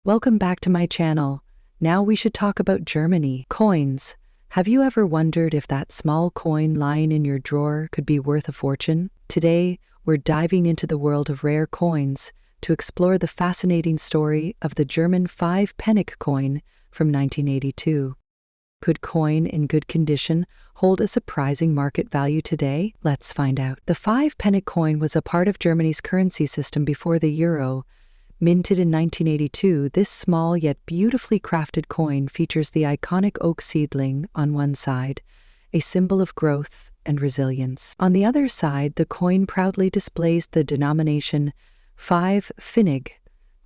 Welcome back to my channel. Now we should talk about Germany. Coins. Have you ever wondered if that small coin lying in your drawer could be worth a fortune? Today, we're diving into the world of rare coins to explore the fascinating story of the German 5-Pfennig coin from 1982. Could coin in good condition hold a surprising market value today? Let's find out. The 5-Pfennig coin was a part of Germany's currency system before the euro. Minted in 1982, this small yet beautifully crafted coin features the iconic oak seedling on one side, a symbol of growth and resilience. On the other side, the coin proudly displays the denomination 5 Pfennig,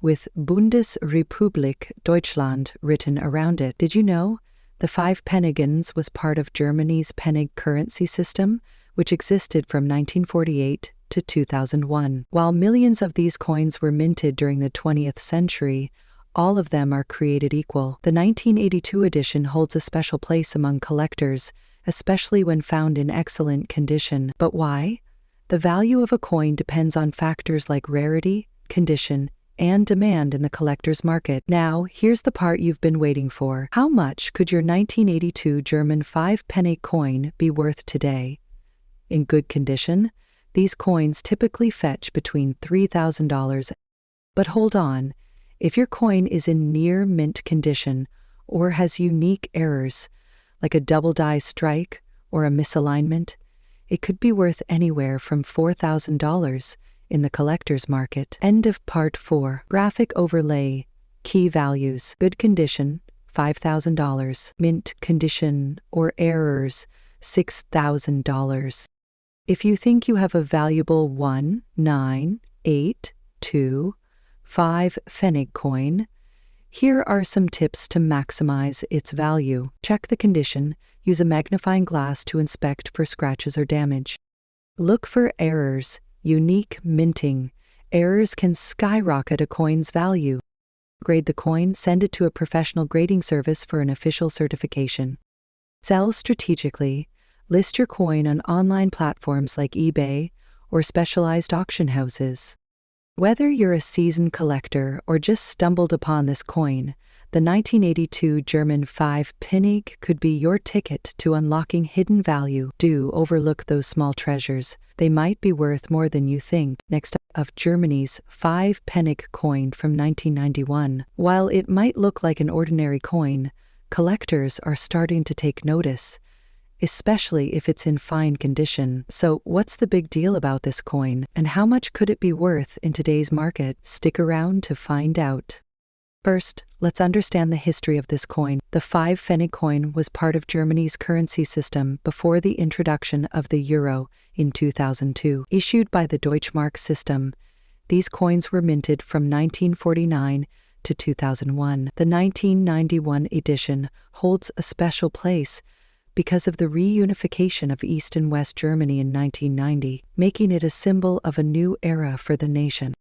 with Bundesrepublik Deutschland written around it. Did you know? The 5 Pfennigens was part of Germany's Pfennig currency system, which existed from 1948 to 2001. While millions of these coins were minted during the 20th century, all of them are created equal. The 1982 edition holds a special place among collectors, especially when found in excellent condition. But why? The value of a coin depends on factors like rarity, condition, and demand in the collector's market. Now, here's the part you've been waiting for. How much could your 1982 German 5-Pfennig coin be worth today? In good condition, these coins typically fetch between $3,000. But hold on, if your coin is in near mint condition or has unique errors, like a double die strike or a misalignment, it could be worth anywhere from $4,000 in the collector's market. End of part 4. Graphic overlay. Key values. Good condition, $5,000. Mint condition or errors, $6,000. If you think you have a valuable 1982 5-Pfennig coin, here are some tips to maximize its value. Check the condition. Use a magnifying glass to inspect for scratches or damage. Look for errors. Unique minting. Errors can skyrocket a coin's value. Grade the coin. Send it to a professional grading service for an official certification. Sell strategically. List your coin on online platforms like eBay or specialized auction houses. Whether you're a seasoned collector or just stumbled upon this coin, the 1982 German 5-Pfennig could be your ticket to unlocking hidden value. Do overlook those small treasures. They might be worth more than you think. Next up, of Germany's 5-Pfennig coin from 1991. While it might look like an ordinary coin, collectors are starting to take notice, especially if it's in fine condition. So what's the big deal about this coin, and how much could it be worth in today's market? Stick around to find out. First, let's understand the history of this coin. The 5-Pfennig coin was part of Germany's currency system before the introduction of the euro in 2002. Issued by the Deutschmark system, these coins were minted from 1949 to 2001. The 1991 edition holds a special place because of the reunification of East and West Germany in 1990, making it a symbol of a new era for the nation.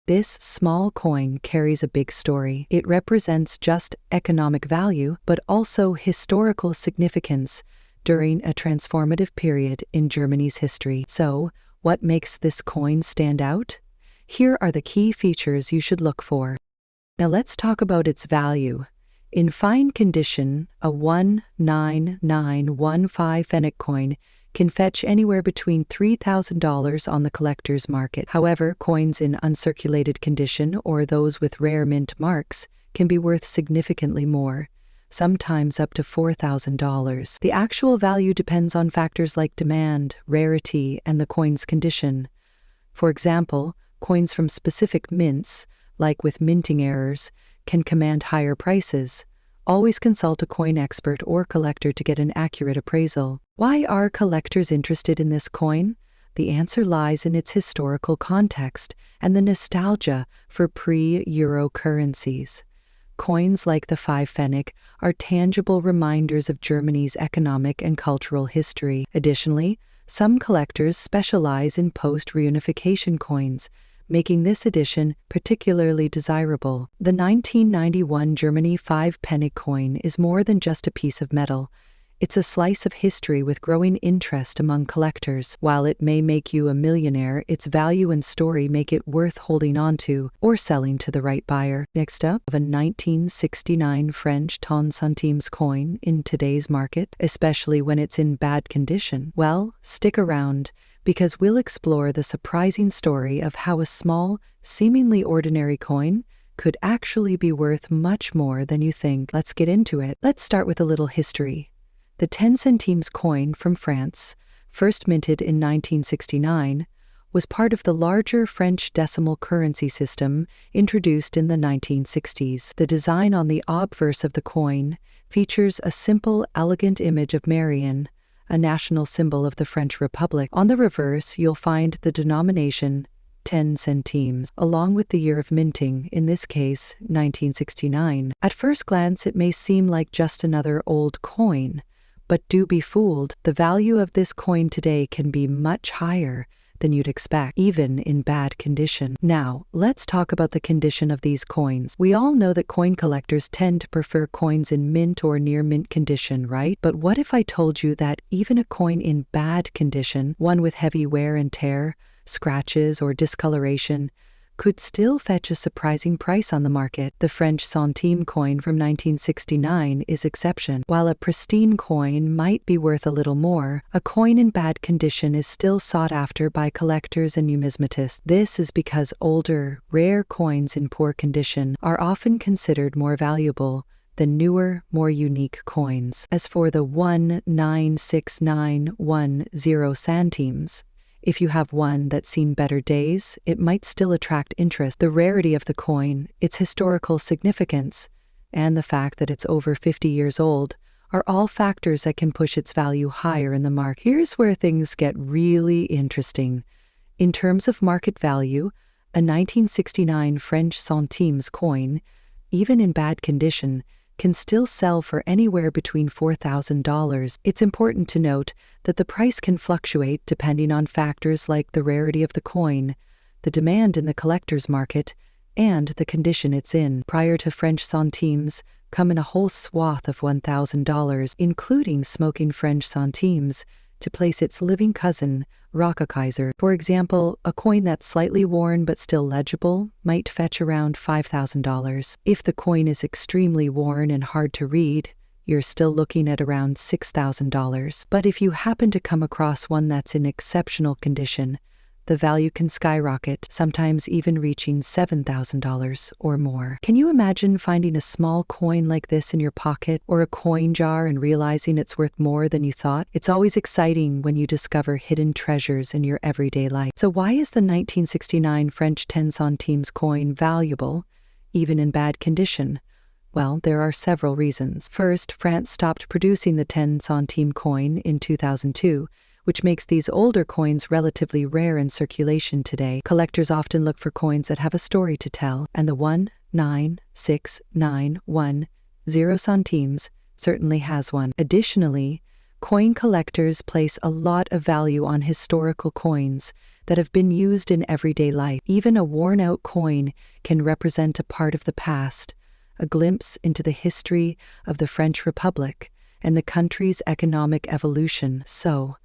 This small coin carries a big story. It represents just economic value, but also historical significance during a transformative period in Germany's history. So, what makes this coin stand out? Here are the key features you should look for. Now let's talk about its value. In fine condition, a 19915 Pfennig coin can fetch anywhere between $3,000 on the collector's market. However, coins in uncirculated condition or those with rare mint marks can be worth significantly more, sometimes up to $4,000. The actual value depends on factors like demand, rarity, and the coin's condition. For example, coins from specific mints, like with minting errors, can command higher prices. Always consult a coin expert or collector to get an accurate appraisal. Why are collectors interested in this coin? The answer lies in its historical context and the nostalgia for pre-euro currencies. Coins like the 5-Pfennig are tangible reminders of Germany's economic and cultural history. Additionally, some collectors specialize in post-reunification coins, making this edition particularly desirable. The 1991 Germany 5-Pfennig coin is more than just a piece of metal. It's a slice of history with growing interest among collectors. While it may make you a millionaire, its value and story make it worth holding on to or selling to the right buyer. Next up, a 1969 French 10 centimes coin in today's market, especially when it's in bad condition. Well, stick around, because we'll explore the surprising story of how a small, seemingly ordinary coin could actually be worth much more than you think. Let's get into it. Let's start with a little history. The 10 centimes coin from France, first minted in 1969, was part of the larger French decimal currency system introduced in the 1960s. The design on the obverse of the coin features a simple, elegant image of Marion, a national symbol of the French Republic. On the reverse, you'll find the denomination 10 centimes, along with the year of minting, in this case, 1969. At first glance, it may seem like just another old coin, but do be fooled. The value of this coin today can be much higher than you'd expect, even in bad condition. Now, let's talk about the condition of these coins. We all know that coin collectors tend to prefer coins in mint or near mint condition, right? But what if I told you that even a coin in bad condition, one with heavy wear and tear, scratches, or discoloration, could still fetch a surprising price on the market? The French centime coin from 1969 is exception. While a pristine coin might be worth a little more, a coin in bad condition is still sought after by collectors and numismatists. This is because older, rare coins in poor condition are often considered more valuable than newer, more unique coins. As for the 1,96910 centimes, if you have one that's seen better days, it might still attract interest. The rarity of the coin, its historical significance, and the fact that it's over 50 years old are all factors that can push its value higher in the market. Here's where things get really interesting. In terms of market value, a 1969 French centimes coin, even in bad condition, can still sell for anywhere between $4,000. It's important to note that the price can fluctuate depending on factors like the rarity of the coin, the demand in the collector's market, and the condition it's in. Prior to French centimes come in a whole swath of $1,000, including smoking French centimes, to place its living cousin, Rockakaiser. For example, a coin that's slightly worn but still legible might fetch around $5,000. If the coin is extremely worn and hard to read, you're still looking at around $6,000. But if you happen to come across one that's in exceptional condition, the value can skyrocket, sometimes even reaching $7,000 or more. Can you imagine finding a small coin like this in your pocket or a coin jar and realizing it's worth more than you thought? It's always exciting when you discover hidden treasures in your everyday life. So why is the 1969 French 10 centimes coin valuable, even in bad condition? Well, there are several reasons. First, France stopped producing the 10 centime coin in 2002, which makes these older coins relatively rare in circulation today. Collectors often look for coins that have a story to tell, and the 1,96910 centimes certainly has one. Additionally, coin collectors place a lot of value on historical coins that have been used in everyday life. Even a worn-out coin can represent a part of the past, a glimpse into the history of the French Republic and the country's economic evolution. So,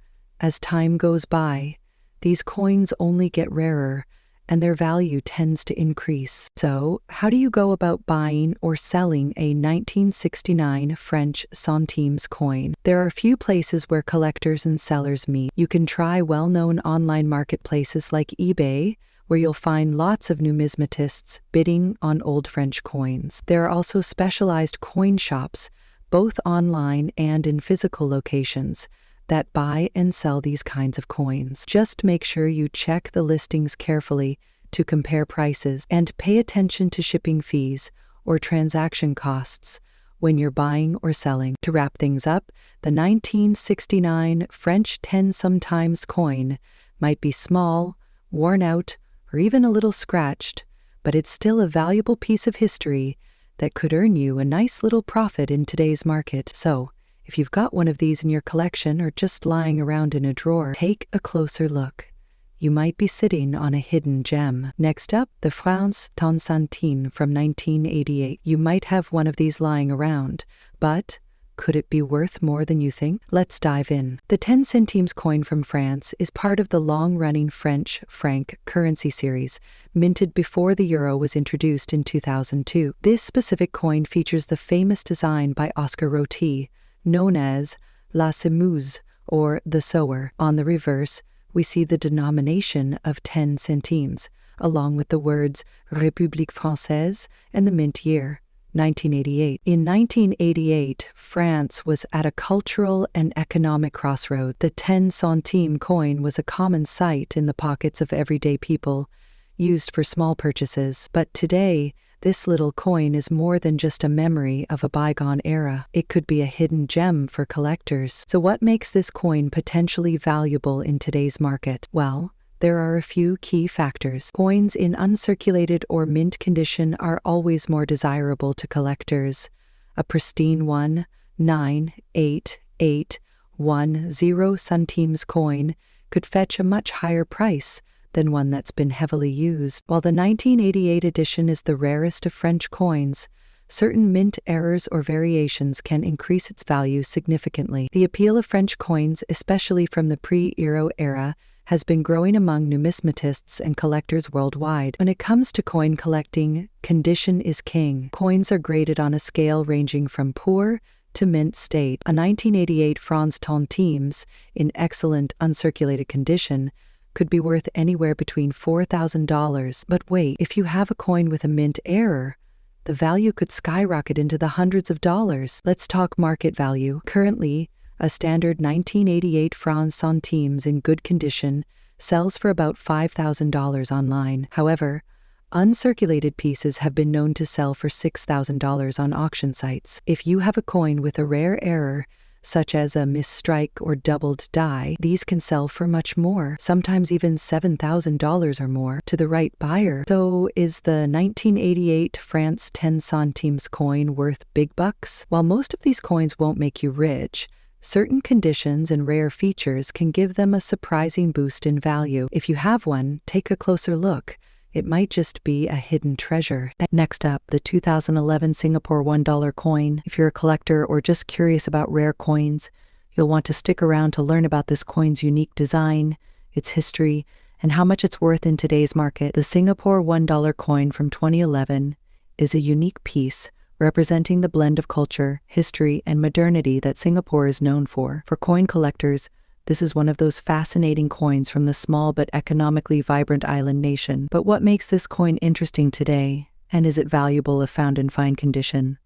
as time goes by, these coins only get rarer, and their value tends to increase. So, how do you go about buying or selling a 1969 French centimes coin? There are a few places where collectors and sellers meet. You can try well-known online marketplaces like eBay, where you'll find lots of numismatists bidding on old French coins. There are also specialized coin shops, both online and in physical locations, that buy and sell these kinds of coins. Just make sure you check the listings carefully to compare prices and pay attention to shipping fees or transaction costs when you're buying or selling. To wrap things up, the 1969 French 10 centimes coin might be small, worn out, or even a little scratched, but it's still a valuable piece of history that could earn you a nice little profit in today's market. So, if you've got one of these in your collection or just lying around in a drawer, take a closer look. You might be sitting on a hidden gem. Next up, the France 10 centimes from 1988. You might have one of these lying around, but Could it be worth more than you think? Let's dive in. The 10 centimes coin from France is part of the long-running French franc currency series, minted before the euro was introduced in 2002. This specific coin features the famous design by Oscar Roti, known as La Semeuse, or the sower. On the reverse, we see the denomination of 10 centimes, along with the words République Française and the mint year, 1988. In 1988, France was at a cultural and economic crossroad. The 10 centime coin was a common sight in the pockets of everyday people, used for small purchases. But today, this little coin is more than just a memory of a bygone era. It could be a hidden gem for collectors. So what makes this coin potentially valuable in today's market? Well, there are a few key factors. Coins in uncirculated or mint condition are always more desirable to collectors. A pristine 1,98810 centimes coin could fetch a much higher price than one that's been heavily used. While the 1988 edition is the rarest of French coins, certain mint errors or variations can increase its value significantly. The appeal of French coins, especially from the pre-euro era, has been growing among numismatists and collectors worldwide. When it comes to coin collecting, condition is king. Coins are graded on a scale ranging from poor to mint state. A 1988 franc centimes in excellent uncirculated condition could be worth anywhere between $4,000. But wait, if you have a coin with a mint error, the value could skyrocket into the hundreds of dollars. Let's talk market value. Currently, a standard 1988 franc centimes in good condition sells for about $5,000 online. However, uncirculated pieces have been known to sell for $6,000 on auction sites. If you have a coin with a rare error, such as a misstrike or doubled die, these can sell for much more, sometimes even $7,000 or more, to the right buyer. So is the 1988 France 10 centimes coin worth big bucks? While most of these coins won't make you rich, certain conditions and rare features can give them a surprising boost in value. If you have one, take a closer look. It might just be a hidden treasure. Next up, the 2011 Singapore $1 coin. If you're a collector or just curious about rare coins, you'll want to stick around to learn about this coin's unique design, its history, and how much it's worth in today's market. The Singapore $1 coin from 2011 is a unique piece representing the blend of culture, history, and modernity that Singapore is known for. For coin collectors, this is one of those fascinating coins from the small but economically vibrant island nation. But what makes this coin interesting today, and is it valuable if found in fine condition?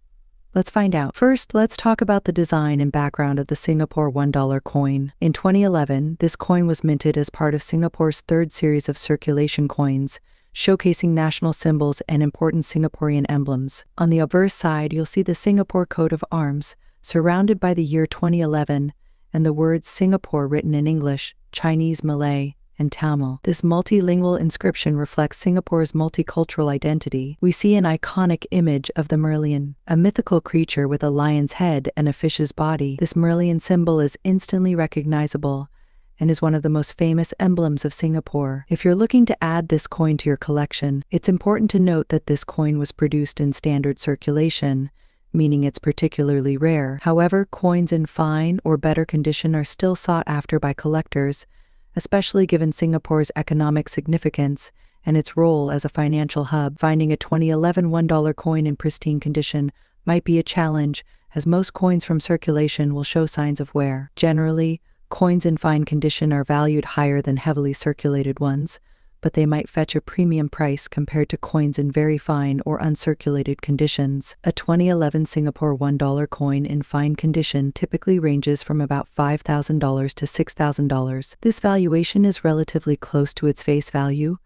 Let's find out. First, let's talk about the design and background of the Singapore $1 coin. In 2011, this coin was minted as part of Singapore's third series of circulation coins, showcasing national symbols and important Singaporean emblems. On the obverse side, you'll see the Singapore coat of arms, surrounded by the year 2011, and the words Singapore written in English, Chinese, Malay, and Tamil. This multilingual inscription reflects Singapore's multicultural identity. We see an iconic image of the Merlion, a mythical creature with a lion's head and a fish's body. This Merlion symbol is instantly recognizable and is one of the most famous emblems of Singapore. If you're looking to add this coin to your collection, it's important to note that this coin was produced in standard circulation, meaning it's particularly rare. However, coins in fine or better condition are still sought after by collectors, especially given Singapore's economic significance and its role as a financial hub. Finding a 2011 $1 coin in pristine condition might be a challenge, as most coins from circulation will show signs of wear. Generally, coins in fine condition are valued higher than heavily circulated ones, but they might fetch a premium price compared to coins in very fine or uncirculated conditions. A 2011 Singapore $1 coin in fine condition typically ranges from about $5,000 to $6,000. This valuation is relatively close to its face value,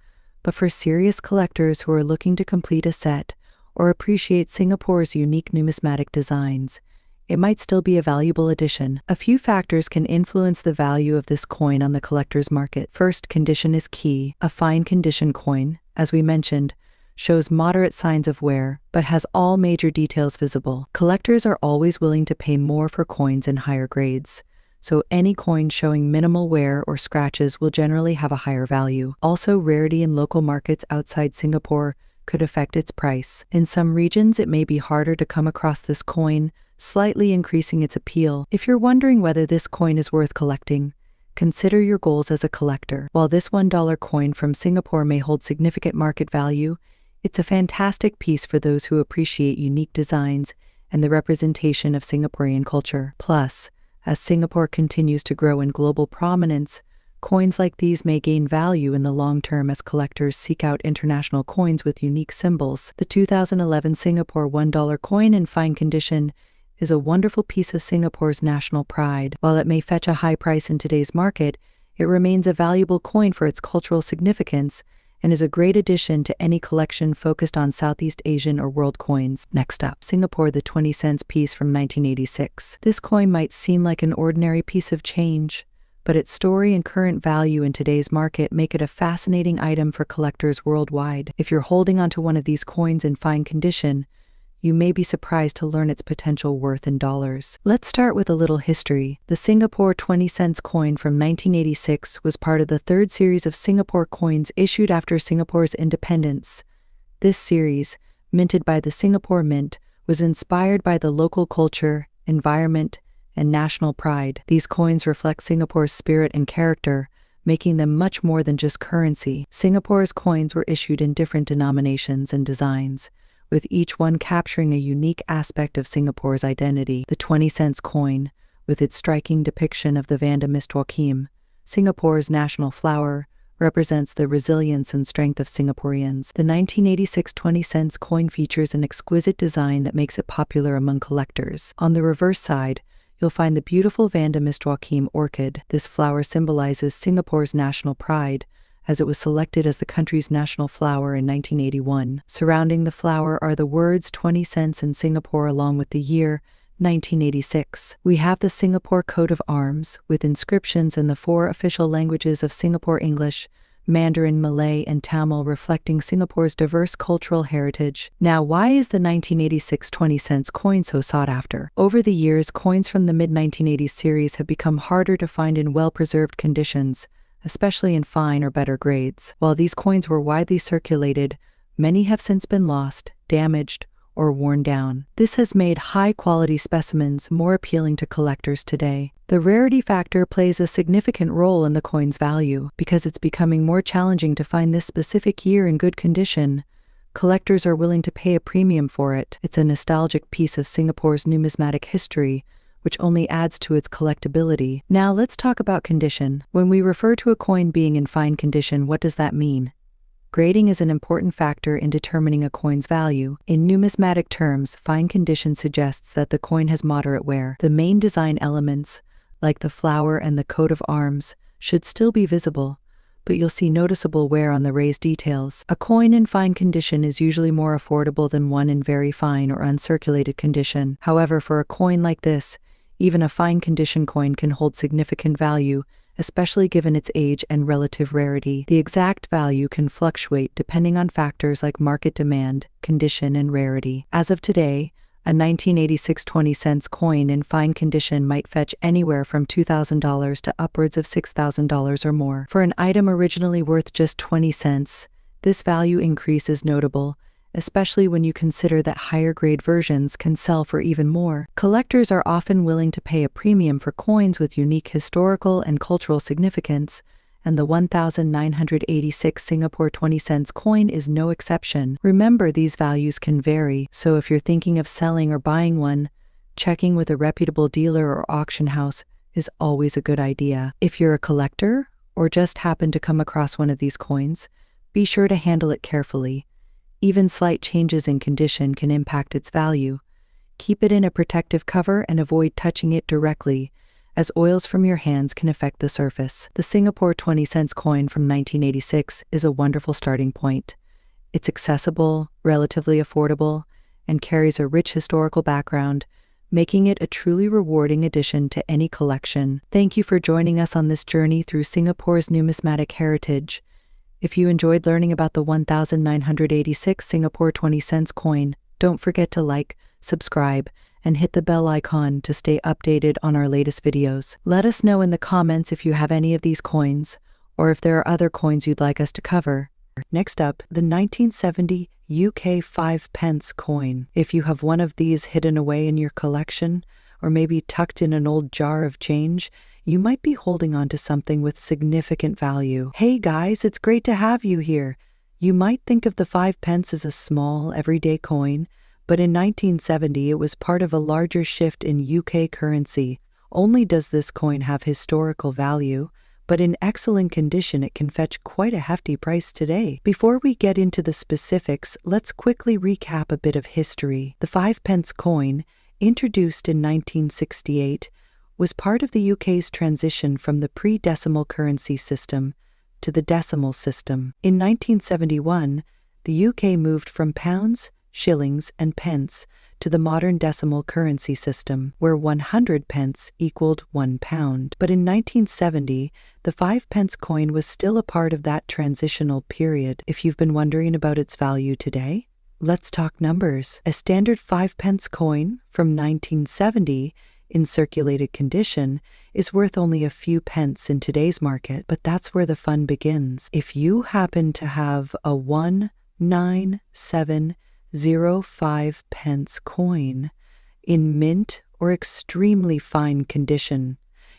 but for serious collectors who are looking to complete a set or appreciate Singapore's unique numismatic designs, it might still be a valuable addition. A few factors can influence the value of this coin on the collector's market. First, condition is key. A fine condition coin, as we mentioned, shows moderate signs of wear, but has all major details visible. Collectors are always willing to pay more for coins in higher grades, so any coin showing minimal wear or scratches will generally have a higher value. Also, rarity in local markets outside Singapore could affect its price. In some regions, it may be harder to come across this coin, slightly increasing its appeal. If you're wondering whether this coin is worth collecting, consider your goals as a collector. While this $1 coin from Singapore may hold significant market value, it's a fantastic piece for those who appreciate unique designs and the representation of Singaporean culture. Plus, as Singapore continues to grow in global prominence, coins like these may gain value in the long term as collectors seek out international coins with unique symbols. The 2011 Singapore $1 coin in fine condition is a wonderful piece of Singapore's national pride. While it may fetch a high price in today's market, it remains a valuable coin for its cultural significance and is a great addition to any collection focused on Southeast Asian or world coins. Next up, Singapore, the 20 cents piece from 1986. This coin might seem like an ordinary piece of change, but its story and current value in today's market make it a fascinating item for collectors worldwide. If you're holding onto one of these coins in fine condition, you may be surprised to learn its potential worth in dollars. Let's start with a little history. The Singapore 20 cents coin from 1986 was part of the third series of Singapore coins issued after Singapore's independence. This series, minted by the Singapore Mint, was inspired by the local culture, environment, and national pride. These coins reflect Singapore's spirit and character, making them much more than just currency. Singapore's coins were issued in different denominations and designs, with each one capturing a unique aspect of Singapore's identity. The 20 cents coin, with its striking depiction of the Vanda Miss Joaquim, Singapore's national flower, represents the resilience and strength of Singaporeans. The 1986 20 cents coin features an exquisite design that makes it popular among collectors. On the reverse side, you'll find the beautiful Vanda Miss Joaquim orchid. This flower symbolizes Singapore's national pride, as it was selected as the country's national flower in 1981. Surrounding the flower are the words 20 cents in Singapore along with the year 1986. We have the Singapore coat of arms, with inscriptions in the 4 official languages of Singapore: English, Mandarin, Malay, and Tamil, reflecting Singapore's diverse cultural heritage. Now, why is the 1986 20 cents coin so sought after? Over the years, coins from the mid-1980s series have become harder to find in well-preserved conditions, especially in fine or better grades. While these coins were widely circulated, many have since been lost, damaged, or worn down. This has made high-quality specimens more appealing to collectors today. The rarity factor plays a significant role in the coin's value. Because it's becoming more challenging to find this specific year in good condition, collectors are willing to pay a premium for it. It's a nostalgic piece of Singapore's numismatic history, which only adds to its collectability. Now let's talk about condition. When we refer to a coin being in fine condition, what does that mean? Grading is an important factor in determining a coin's value. In numismatic terms, fine condition suggests that the coin has moderate wear. The main design elements, like the flower and the coat of arms, should still be visible, but you'll see noticeable wear on the raised details. A coin in fine condition is usually more affordable than one in very fine or uncirculated condition. However, for a coin like this, even a fine condition coin can hold significant value, especially given its age and relative rarity. The exact value can fluctuate depending on factors like market demand, condition, and rarity. As of today, a 1986 20 cents coin in fine condition might fetch anywhere from $2,000 to upwards of $6,000 or more. For an item originally worth just 20 cents, this value increase is notable, especially when you consider that higher-grade versions can sell for even more. Collectors are often willing to pay a premium for coins with unique historical and cultural significance, and the 1986 Singapore 20 cents coin is no exception. Remember, these values can vary, so if you're thinking of selling or buying one, checking with a reputable dealer or auction house is always a good idea. If you're a collector, or just happen to come across one of these coins, be sure to handle it carefully. Even slight changes in condition can impact its value. Keep it in a protective cover and avoid touching it directly, as oils from your hands can affect the surface. The Singapore 20 cents coin from 1986 is a wonderful starting point. It's accessible, relatively affordable, and carries a rich historical background, making it a truly rewarding addition to any collection. Thank you for joining us on this journey through Singapore's numismatic heritage. If you enjoyed learning about the 1986 Singapore 20 cents coin, don't forget to like, subscribe, and hit the bell icon to stay updated on our latest videos. Let us know in the comments if you have any of these coins, or if there are other coins you'd like us to cover. Next up, the 1970 UK 5 pence coin. If you have one of these hidden away in your collection, or maybe tucked in an old jar of change, you might be holding on to something with significant value. Hey guys, it's great to have you here. You might think of the 5 pence as a small, everyday coin, but in 1970 it was part of a larger shift in UK currency. Only does this coin have historical value, but in excellent condition it can fetch quite a hefty price today. Before we get into the specifics, let's quickly recap a bit of history. The 5 pence coin, introduced in 1968, was part of the UK's transition from the pre-decimal currency system to the decimal system. In 1971, the UK moved from pounds, shillings, and pence to the modern decimal currency system, where 100 pence equaled £1. But in 1970, the 5 pence coin was still a part of that transitional period. If you've been wondering about its value today, let's talk numbers. A standard 5 pence coin from 1970 in circulated condition is worth only a few pence in today's market, but that's where the fun begins. If you happen to have a 19705 pence coin in mint or extremely fine condition,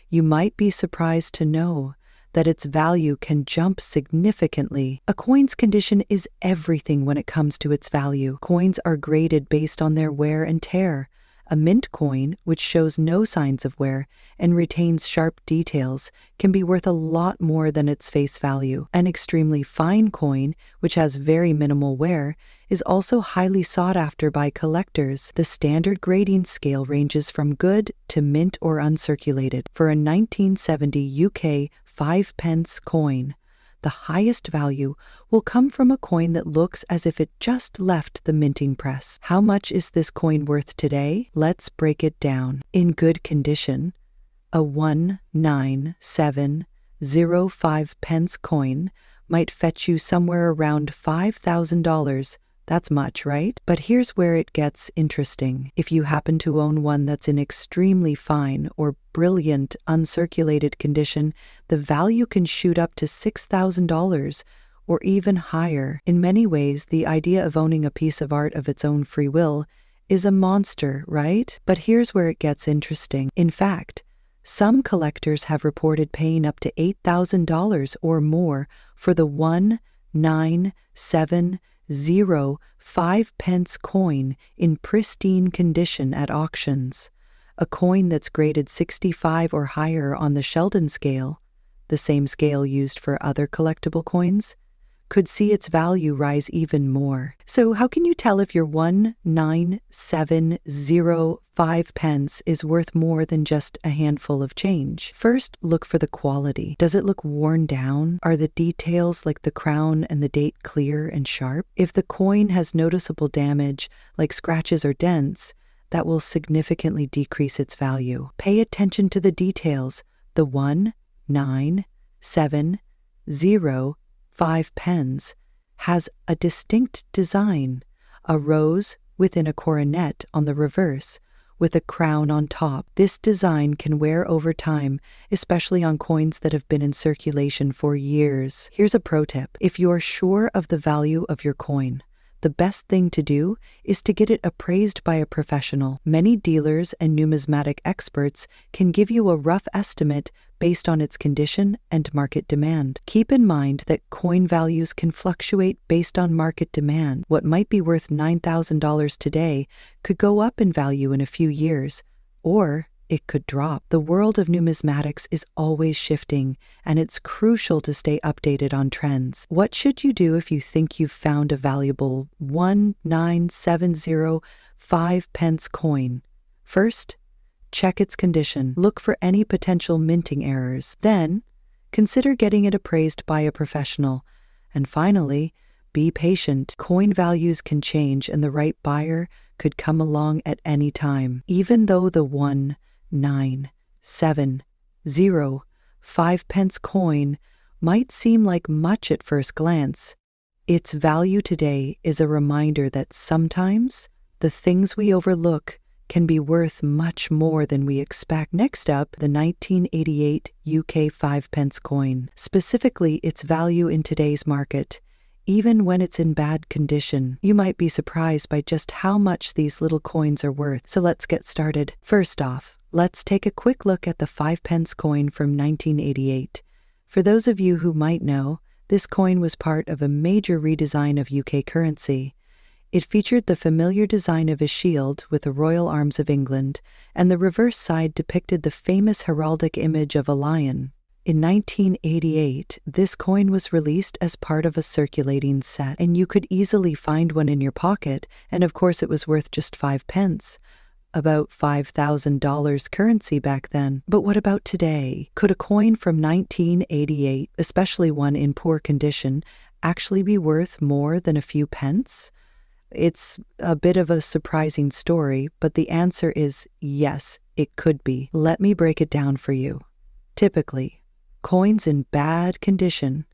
you might be surprised to know that its value can jump significantly. A coin's condition is everything when it comes to its value. Coins are graded based on their wear and tear. A mint coin, which shows no signs of wear and retains sharp details, can be worth a lot more than its face value. An extremely fine coin, which has very minimal wear, is also highly sought after by collectors. The standard grading scale ranges from good to mint or uncirculated. For a 1970 UK 5 pence coin, the highest value will come from a coin that looks as if it just left the minting press. How much is this coin worth today? Let's break it down. In good condition, a 19705 pence coin might fetch you somewhere around $5,000. That's much, right? But here's where it gets interesting. If you happen to own one that's in extremely fine or brilliant uncirculated condition, the value can shoot up to $6,000 or even higher. In many ways, the idea of owning a piece of art of its own free will is a monster, right? But here's where it gets interesting. In fact, some collectors have reported paying up to $8,000 or more for the 19705 pence coin in pristine condition at auctions. A coin that's graded 65 or higher on the Sheldon scale, the same scale used for other collectible coins, could see its value rise even more. So how can you tell if your 19705 pence is worth more than just a handful of change? First, look for the quality. Does it look worn down? Are the details like the crown and the date clear and sharp? If the coin has noticeable damage, like scratches or dents, that will significantly decrease its value. Pay attention to the details. The 19705 pence has a distinct design, a rose within a coronet on the reverse, with a crown on top. This design can wear over time, especially on coins that have been in circulation for years. Here's a pro tip. If you're sure of the value of your coin, the best thing to do is to get it appraised by a professional. Many dealers and numismatic experts can give you a rough estimate based on its condition and market demand. Keep in mind that coin values can fluctuate based on market demand. What might be worth $9,000 today could go up in value in a few years, or it could drop. The world of numismatics is always shifting, and it's crucial to stay updated on trends. What should you do if you think you've found a valuable 19705 pence coin? First, check its condition. Look for any potential minting errors. Then, consider getting it appraised by a professional. And finally, be patient. Coin values can change, and the right buyer could come along at any time. Even though the 19705 pence coin might seem like much at first glance, its value today is a reminder that sometimes the things we overlook can be worth much more than we expect. Next up, the 1988 UK 5 pence coin. Specifically, its value in today's market, even when it's in bad condition. You might be surprised by just how much these little coins are worth. So let's get started. First off, let's take a quick look at the 5 pence coin from 1988. For those of you who might know, this coin was part of a major redesign of UK currency. It featured the familiar design of a shield with the royal arms of England, and the reverse side depicted the famous heraldic image of a lion. In 1988, this coin was released as part of a circulating set, and you could easily find one in your pocket, and of course it was worth just 5 pence. About $5,000 currency back then. But what about today? Could a coin from 1988, especially one in poor condition, actually be worth more than a few pence? It's a bit of a surprising story, but the answer is yes, it could be. Let me break it down for you. Typically, coins in bad condition,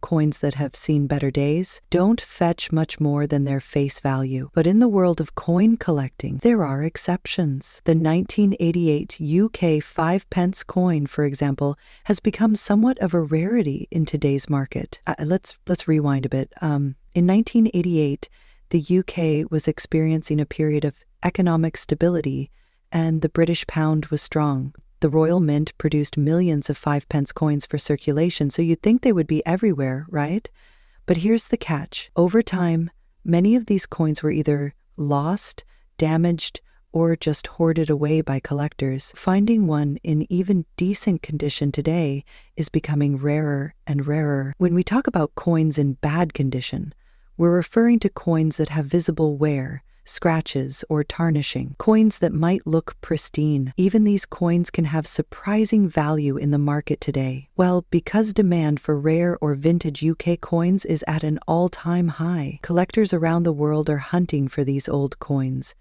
coins that have seen better days, don't fetch much more than their face value. But in the world of coin collecting, there are exceptions. The 1988 UK 5 pence coin, for example, has become somewhat of a rarity in today's market. Let's rewind a bit. In 1988, the UK was experiencing a period of economic stability, and the British pound was strong. The Royal Mint produced millions of 5 pence coins for circulation, so you'd think they would be everywhere, right? But here's the catch. Over time, many of these coins were either lost, damaged, or just hoarded away by collectors. Finding one in even decent condition today is becoming rarer and rarer. When we talk about coins in bad condition, we're referring to coins that have visible wear, scratches, or tarnishing. Coins that might look pristine. Even these coins can have surprising value in the market today. Well, because demand for rare or vintage UK coins is at an all-time high, collectors around the world are hunting for these old coins.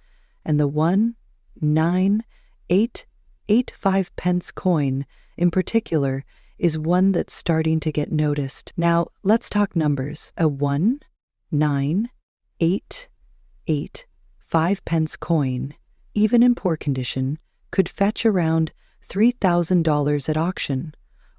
And the 1988 pence coin, in particular, is one that's starting to get noticed. Now, let's talk numbers. A 1988 5 pence coin, even in poor condition, could fetch around $3,000 at auction,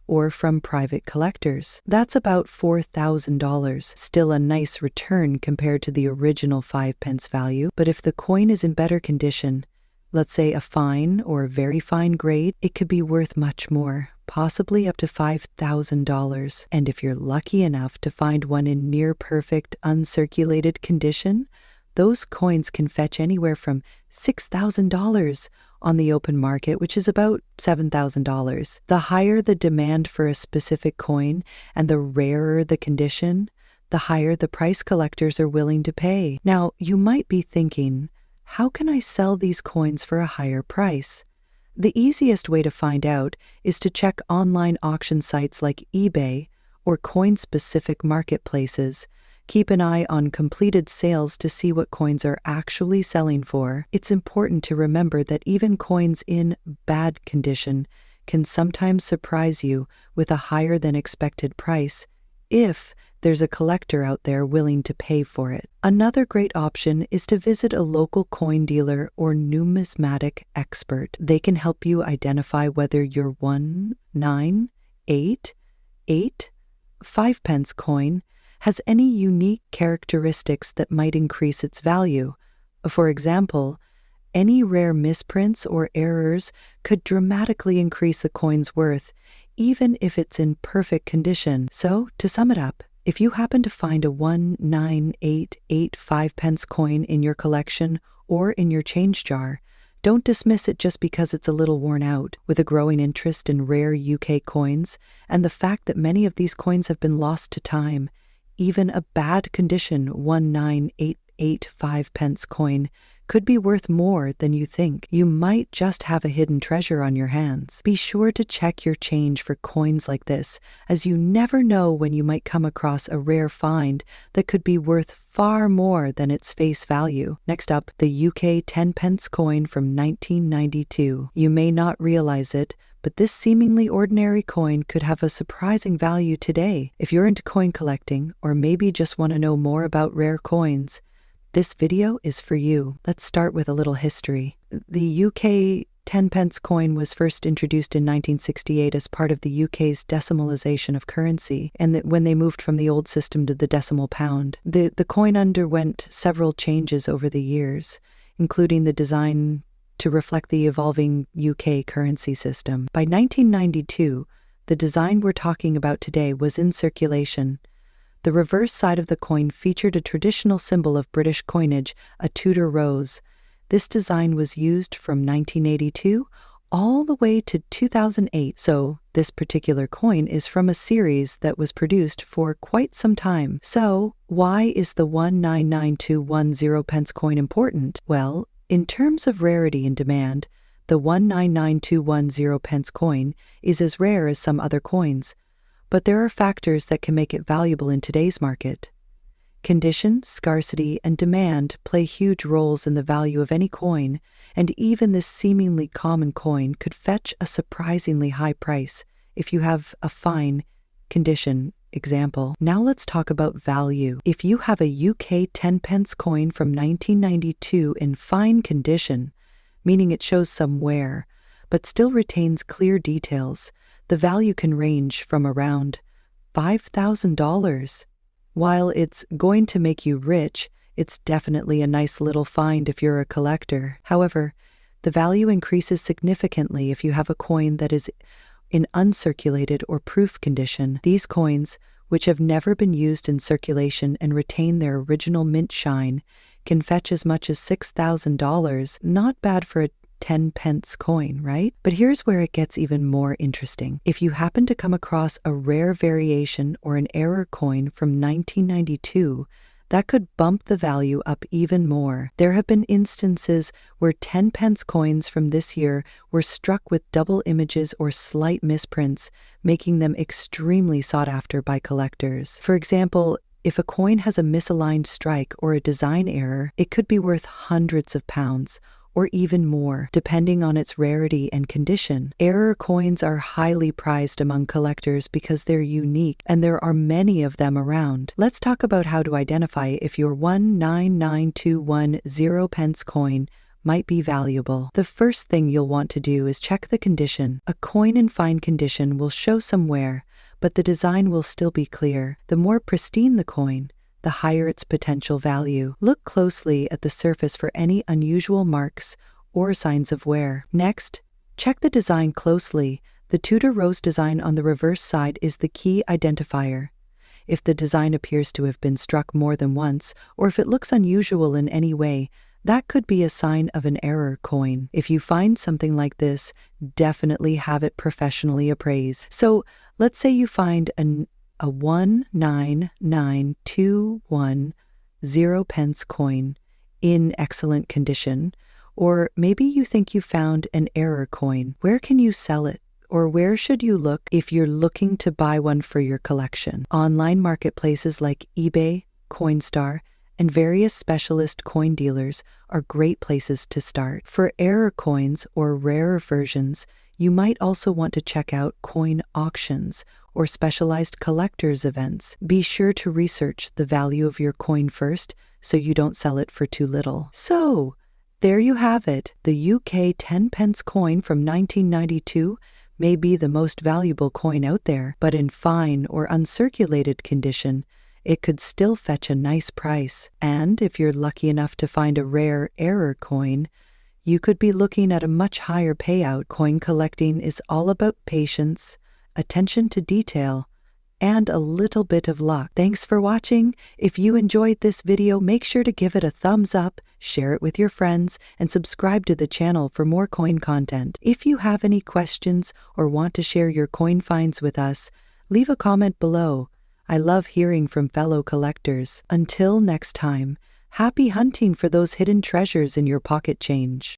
or from private collectors. That's about $4,000, still a nice return compared to the original 5 pence value. But if the coin is in better condition, let's say a fine or very fine grade, it could be worth much more, possibly up to $5,000. And if you're lucky enough to find one in near perfect, uncirculated condition, those coins can fetch anywhere from $6,000 on the open market, which is about $7,000. The higher the demand for a specific coin and the rarer the condition, the higher the price collectors are willing to pay. Now, you might be thinking, how can I sell these coins for a higher price? The easiest way to find out is to check online auction sites like eBay or coin-specific marketplaces. Keep an eye on completed sales to see what coins are actually selling for. It's important to remember that even coins in bad condition can sometimes surprise you with a higher than expected price if there's a collector out there willing to pay for it. Another great option is to visit a local coin dealer or numismatic expert. They can help you identify whether your 1988 5 pence coin has any unique characteristics that might increase its value. For example, any rare misprints or errors could dramatically increase a coin's worth, even if it's in perfect condition. So, to sum it up, if you happen to find a 1988 5 pence coin in your collection or in your change jar, don't dismiss it just because it's a little worn out. With a growing interest in rare UK coins and the fact that many of these coins have been lost to time, even a bad condition 1988 5 pence coin could be worth more than you think. You might just have a hidden treasure on your hands. Be sure to check your change for coins like this, as you never know when you might come across a rare find that could be worth far more than its face value. Next up, the UK 10 pence coin from 1992. You may not realize it, but this seemingly ordinary coin could have a surprising value today. If you're into coin collecting, or maybe just want to know more about rare coins, this video is for you. Let's start with a little history. The UK 10 pence coin was first introduced in 1968 as part of the UK's decimalisation of currency, and when they moved from the old system to the decimal pound. The coin underwent several changes over the years, including the design to reflect the evolving UK currency system. By 1992, the design we're talking about today was in circulation. The reverse side of the coin featured a traditional symbol of British coinage, a Tudor rose. This design was used from 1982 all the way to 2008, so this particular coin is from a series that was produced for quite some time. So, why is the 199210 pence coin important? Well, in terms of rarity and demand, the 199210 pence coin is as rare as some other coins, but there are factors that can make it valuable in today's market. Condition, scarcity, and demand play huge roles in the value of any coin, and even this seemingly common coin could fetch a surprisingly high price if you have a fine condition example. Now let's talk about value. If you have a UK 10 pence coin from 1992 in fine condition, meaning it shows some wear, but still retains clear details, the value can range from around $5,000. While it's going to make you rich, it's definitely a nice little find if you're a collector. However, the value increases significantly if you have a coin that is in uncirculated or proof condition. These coins, which have never been used in circulation and retain their original mint shine, can fetch as much as $6,000. Not bad for a 10 pence coin, right? But here's where it gets even more interesting. If you happen to come across a rare variation or an error coin from 1992, that could bump the value up even more. There have been instances where 10 pence coins from this year were struck with double images or slight misprints, making them extremely sought after by collectors. For example, if a coin has a misaligned strike or a design error, it could be worth hundreds of pounds, or even more, depending on its rarity and condition. Error coins are highly prized among collectors because they're unique, and there are many of them around. Let's talk about how to identify if your 199210 pence coin might be valuable. The first thing you'll want to do is check the condition. A coin in fine condition will show some wear, but the design will still be clear. The more pristine the coin, the higher its potential value. Look closely at the surface for any unusual marks or signs of wear. Next, check the design closely. The Tudor rose design on the reverse side is the key identifier. If the design appears to have been struck more than once, or if it looks unusual in any way, that could be a sign of an error coin. If you find something like this, definitely have it professionally appraised. So, let's say you find a 199210 pence coin in excellent condition, or maybe you think you found an error coin. Where can you sell it? Or where should you look if you're looking to buy one for your collection? Online marketplaces like eBay, Coinstar, and various specialist coin dealers are great places to start. For error coins or rarer versions, you might also want to check out coin auctions or specialized collectors events. Be sure to research the value of your coin first so you don't sell it for too little. So, there you have it. The UK 10 pence coin from 1992 may be the most valuable coin out there, but in fine or uncirculated condition, it could still fetch a nice price. And if you're lucky enough to find a rare error coin, you could be looking at a much higher payout. Coin collecting is all about patience, attention to detail, and a little bit of luck. Thanks for watching. If you enjoyed this video, make sure to give it a thumbs up, share it with your friends, and subscribe to the channel for more coin content. If you have any questions or want to share your coin finds with us, leave a comment below. I love hearing from fellow collectors. Until next time, happy hunting for those hidden treasures in your pocket change.